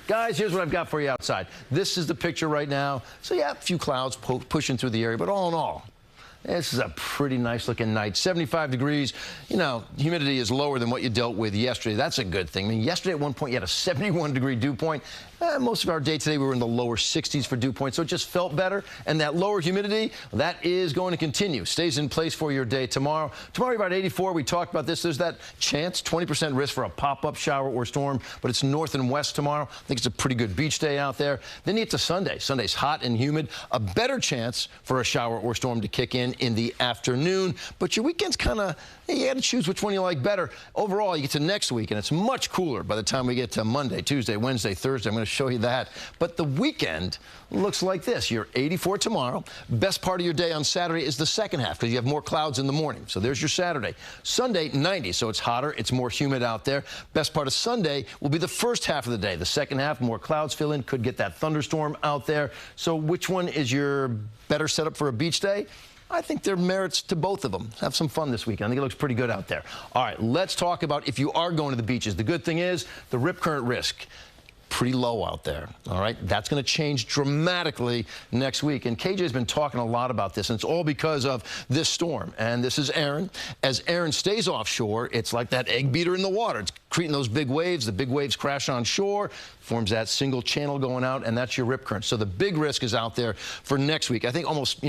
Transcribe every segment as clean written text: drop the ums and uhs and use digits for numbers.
Guys, here's what I've got for you outside. This is the picture right now. So, yeah, a few clouds pushing through the area, but all in all, this is a pretty nice looking night. 75 degrees. You know, humidity is lower than what you dealt with yesterday. That's a good thing. I mean, yesterday at one point you had a 71-degree dew point. Most of our day today we were in the lower 60s for dew point, so it just felt better. And that lower humidity, that is going to continue. Stays in place for your day tomorrow. Tomorrow about 84. We talked about this. There's that chance, 20% risk for a pop-up shower or storm, but it's north and west tomorrow. I think it's a pretty good beach day out there. Then you get to Sunday. Sunday's hot and humid. A better chance for a shower or storm to kick in the afternoon. But your weekend's kind of, you got to choose which one you like better. Overall, you get to next week, and it's much cooler by the time we get to Monday, Tuesday, Wednesday, Thursday. I'm going to show you that. But the weekend looks like this. You're 84 tomorrow. Best part of your day on Saturday is the second half because you have more clouds in the morning. So there's your Saturday. Sunday, 90. So it's hotter. It's more humid out there. Best part of Sunday will be the first half of the day. The second half, more clouds fill in. Could get that thunderstorm out there. So which one is your better setup for a beach day? I think there are merits to both of them. Have some fun this weekend. I think it looks pretty good out there. All right, let's talk about if you are going to the beaches. The good thing is the rip current risk pretty low out there. All right, that's going to change dramatically next week. And KJ's been talking a lot about this, and it's all because of this storm. And this is Aaron. As Aaron stays offshore, it's like that egg beater in the water. It's creating those big waves. The big waves crash on shore, forms that single channel going out, and that's your rip current. So the big risk is out there for next week. I think almost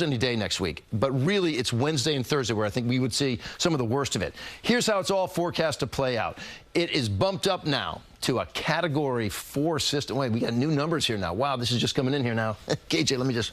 any day next week. But really, it's Wednesday and Thursday where I think we would see some of the worst of it. Here's how it's all forecast to play out. It is bumped up now to a Category 4 system. Wait, we got new numbers here now. Wow, this is just coming in here now. KJ, let me just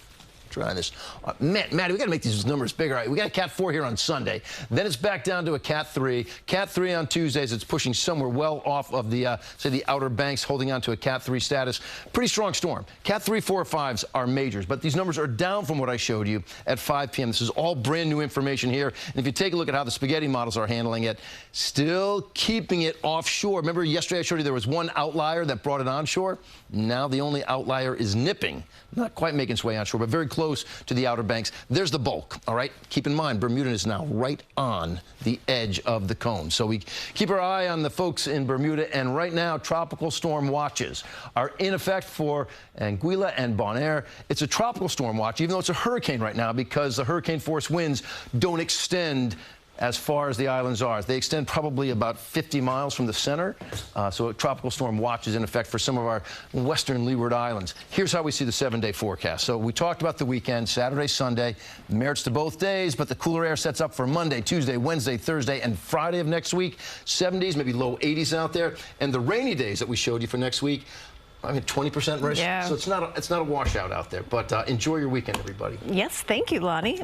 try this. Maddie, we got to make these numbers bigger. All right, we got a Cat 4 here on Sunday. Then it's back down to a Cat 3. Cat 3 on Tuesdays. It's pushing somewhere well off of the, say, the Outer Banks, holding on to a Cat 3 status. Pretty strong storm. Cat 3, 4, 5s are majors, but these numbers are down from what I showed you at 5 p.m. This is all brand new information here. And if you take a look at how the spaghetti models are handling it, still keeping it offshore. Remember yesterday I showed you there was one outlier that brought it onshore? Now the only outlier is nipping. Not quite making its way onshore, but very close to the Outer Banks. There's the bulk, all right? Keep in mind, Bermuda is now right on the edge of the cone. So we keep our eye on the folks in Bermuda, and right now, tropical storm watches are in effect for Anguilla and Bonaire. It's a tropical storm watch, even though it's a hurricane right now, because the hurricane force winds don't extend as far as the islands are. They extend probably about 50 miles from the center. So a tropical storm watch is in effect for some of our western leeward islands. Here's how we see the 7-day forecast. So we talked about the weekend, Saturday, Sunday, merits to both days, but the cooler air sets up for Monday, Tuesday, Wednesday, Thursday, and Friday of next week. 70s, maybe low 80s out there. And the rainy days that we showed you for next week, I mean, 20% risk. Yeah. So it's not a washout out there. But enjoy your weekend, everybody. Yes, thank you, Lonnie.